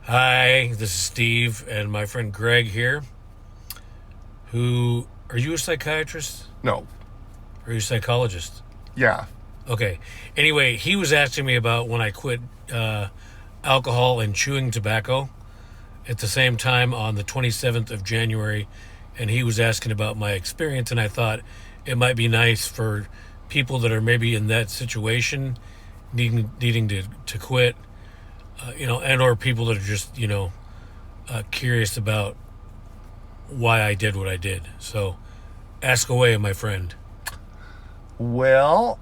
Hi, this is Steve and my friend Greg here. Who are you, a psychiatrist No. or are you a psychologist? Yeah. Okay. Anyway, he was asking me about when I quit uh, alcohol and chewing tobacco at the same time on the 27th of January, and he was asking about my experience, and I thought it might be nice for people that are maybe in that situation, needing to quit, and or people that are just curious about why I did what I did. So ask away, my friend. Well,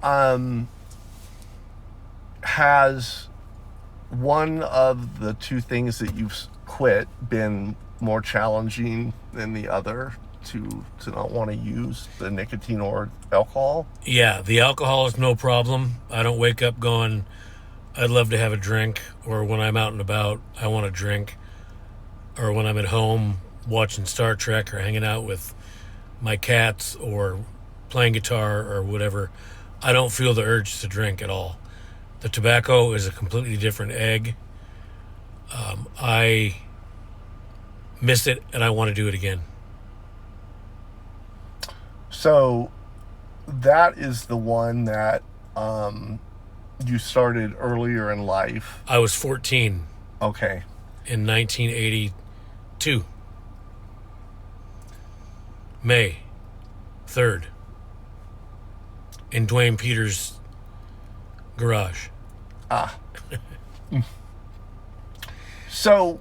has one of the two things that you've quit been more challenging than the other to not want to use the nicotine or alcohol? Yeah, the alcohol is no problem. I don't wake up going, I'd love to have a drink, or when I'm out and about, I want a drink, or when I'm at home watching Star Trek or hanging out with my cats or playing guitar or whatever, I don't feel the urge to drink at all. The tobacco is a completely different egg. I miss it and I want to do it again. So that is the one that you started earlier in life. I was 14 Okay. in 1982, May 3rd, in Dwayne Peters' garage. Ah. So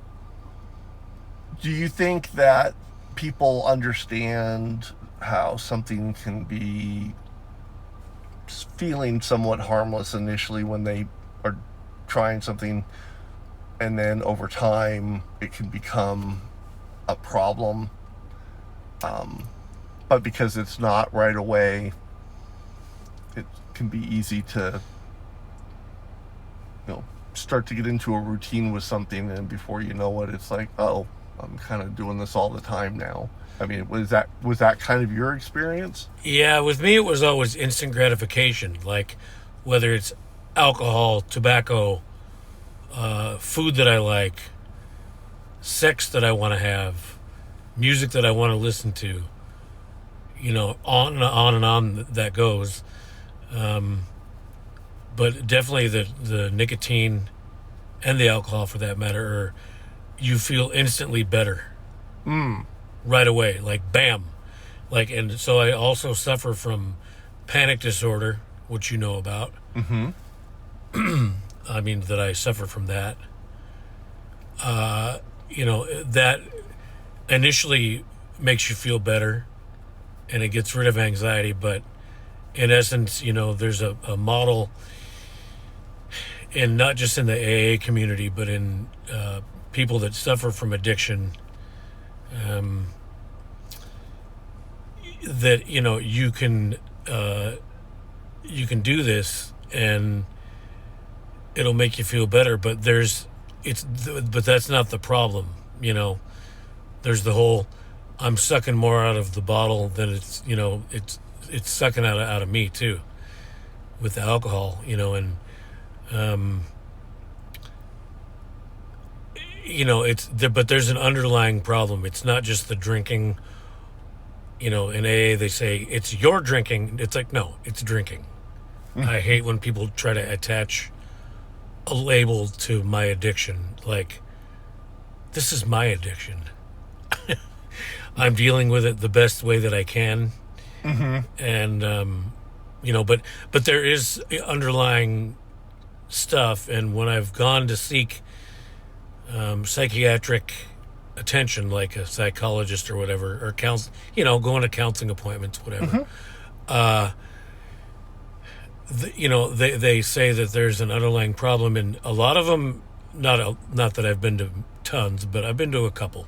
do you think that people understand how something can be feeling somewhat harmless initially when they are trying something, and then over time it can become a problem? But because it's not right away, it can be easy to, start to get into a routine with something, and before you know it, it's like, oh, I'm kind of doing this all the time now. I mean, was that kind of your experience? Yeah, with me, it was always instant gratification. Like whether it's alcohol, tobacco, food that I like, sex that I want to have, music that I want to listen to, on and on and on that goes. Um, but definitely the nicotine and the alcohol, for that matter, you feel instantly better Mm. right away, like bam. Like, and so I also suffer from panic disorder, which you know about. Mm-hmm. I mean, that I suffer from that. That initially makes you feel better and it gets rid of anxiety, but in essence, there's a model, and not just in the AA community, but in people that suffer from addiction, um, that you can do this and it'll make you feel better. But but that's not the problem. There's the whole, I'm sucking more out of the bottle than it's sucking out of me too with the alcohol. And um, but there's an underlying problem. It's not just the drinking. In AA they say it's your drinking. It's like, no, it's drinking. I hate when people try to attach a label to my addiction. Like, this is my addiction. I'm dealing with it the best way that I can, Mm-hmm. and but there is underlying stuff. And when I've gone to seek psychiatric attention, like a psychologist or whatever, or going to counseling appointments, whatever. Uh, they say that there's an underlying problem, and a lot of them, not that I've been to tons, but I've been to a couple.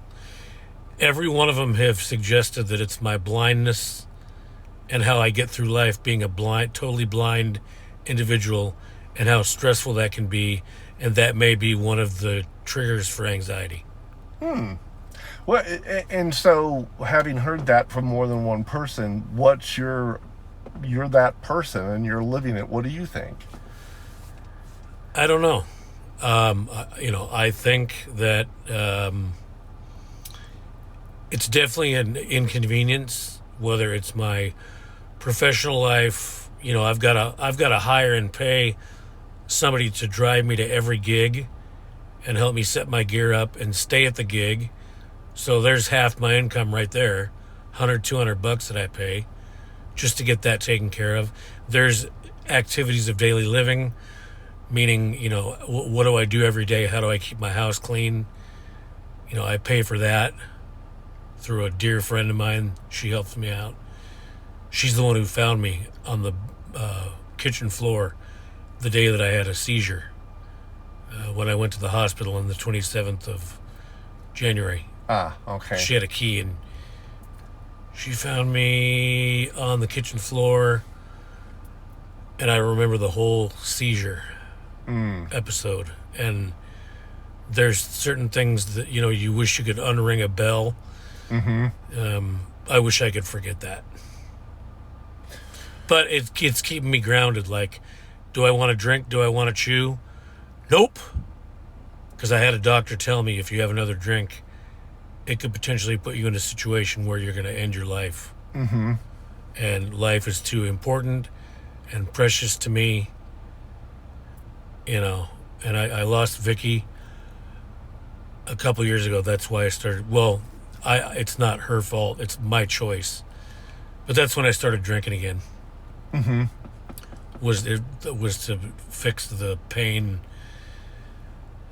Every one of them have suggested that it's my blindness and how I get through life being a totally blind individual, and how stressful that can be, and that may be one of the triggers for anxiety. Hmm. Well, and so having heard that from more than one person, you're that person and you're living it. What do you think? I don't know. I think that it's definitely an inconvenience, whether it's my professional life. I've got to hire and pay somebody to drive me to every gig and help me set my gear up and stay at the gig. So there's half my income right there, 100, $200 that I pay just to get that taken care of. There's activities of daily living, meaning, what do I do every day? How do I keep my house clean? I pay for that through a dear friend of mine. She helps me out. She's the one who found me on the kitchen floor the day that I had a seizure, when I went to the hospital on the 27th of January. Ah, okay. She had a key, and she found me on the kitchen floor, and I remember the whole seizure episode. And there's certain things that, you wish you could unring a bell. I wish I could forget that. But it's keeping me grounded. Like, do I want to drink? Do I want to chew? Nope. Because I had a doctor tell me if you have another drink, it could potentially put you in a situation where you're going to end your life. And life is too important and precious to me, And I lost Vicky a couple years ago. That's why I started. Well, it's not her fault. It's my choice. But that's when I started drinking again. Was to fix the pain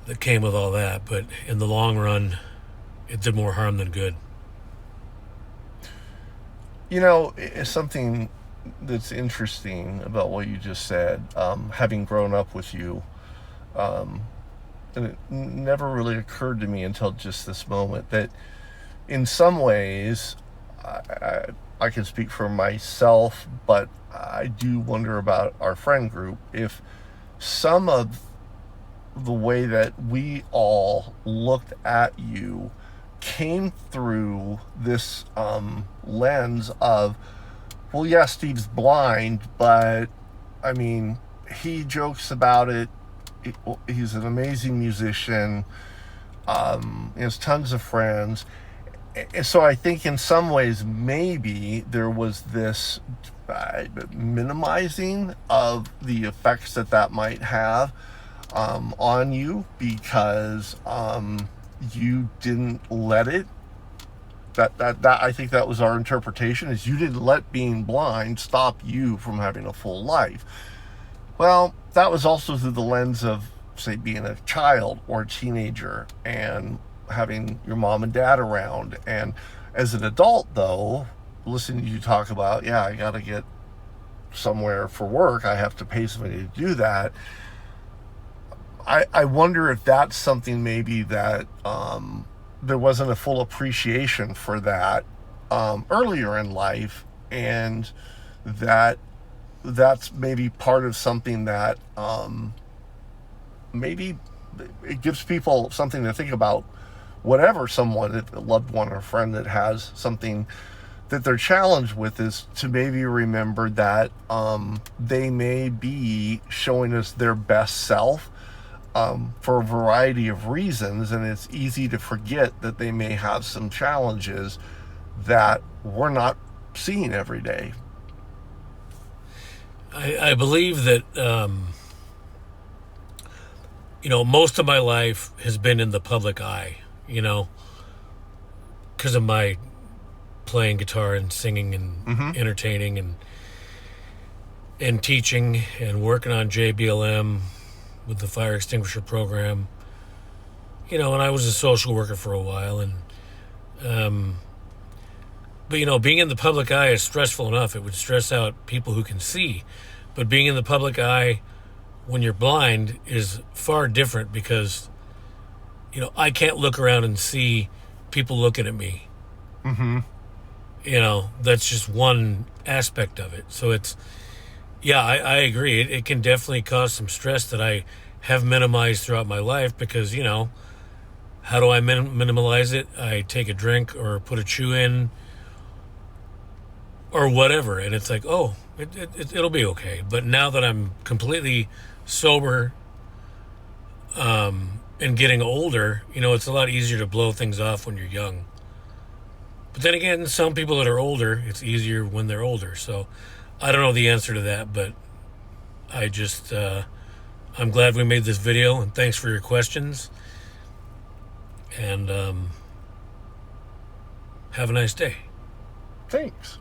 that came with all that. But in the long run, it did more harm than good. It's something that's interesting about what you just said, having grown up with you, and it never really occurred to me until just this moment that in some ways, I can speak for myself, but I do wonder about our friend group, if some of the way that we all looked at you came through this lens of, well, yeah, Steve's blind, but I mean, he jokes about it. He's an amazing musician. He has tons of friends. And so I think in some ways, maybe there was this minimizing of the effects that might have on you, because you didn't let it. That I think that was our interpretation, is you didn't let being blind stop you from having a full life. Well, that was also through the lens of, say, being a child or a teenager and having your mom and dad around. And as an adult, though, listening to you talk about, yeah, I got to get somewhere for work, I have to pay somebody to do that. I wonder if that's something maybe that there wasn't a full appreciation for that earlier in life, and that's maybe part of something that maybe it gives people something to think about, whatever someone, a loved one or friend that has something that they're challenged with, is to maybe remember that they may be showing us their best self for a variety of reasons, and it's easy to forget that they may have some challenges that we're not seeing every day. I believe that most of my life has been in the public eye, because of my playing guitar and singing and entertaining and teaching and working on JBLM with the fire extinguisher program, and I was a social worker for a while, and but being in the public eye is stressful enough. It would stress out people who can see, but being in the public eye when you're blind is far different, because I can't look around and see people looking at me. That's just one aspect of it. So it's, I agree. It can definitely cause some stress that I have minimized throughout my life, because, how do I minimize it? I take a drink or put a chew in or whatever. And it's like, oh, it'll be okay. But now that I'm completely sober, And getting older, you know, it's a lot easier to blow things off when you're young. But then again, some people that are older, it's easier when they're older. So I don't know the answer to that, but I just, I'm glad we made this video, and thanks for your questions. And have a nice day. Thanks.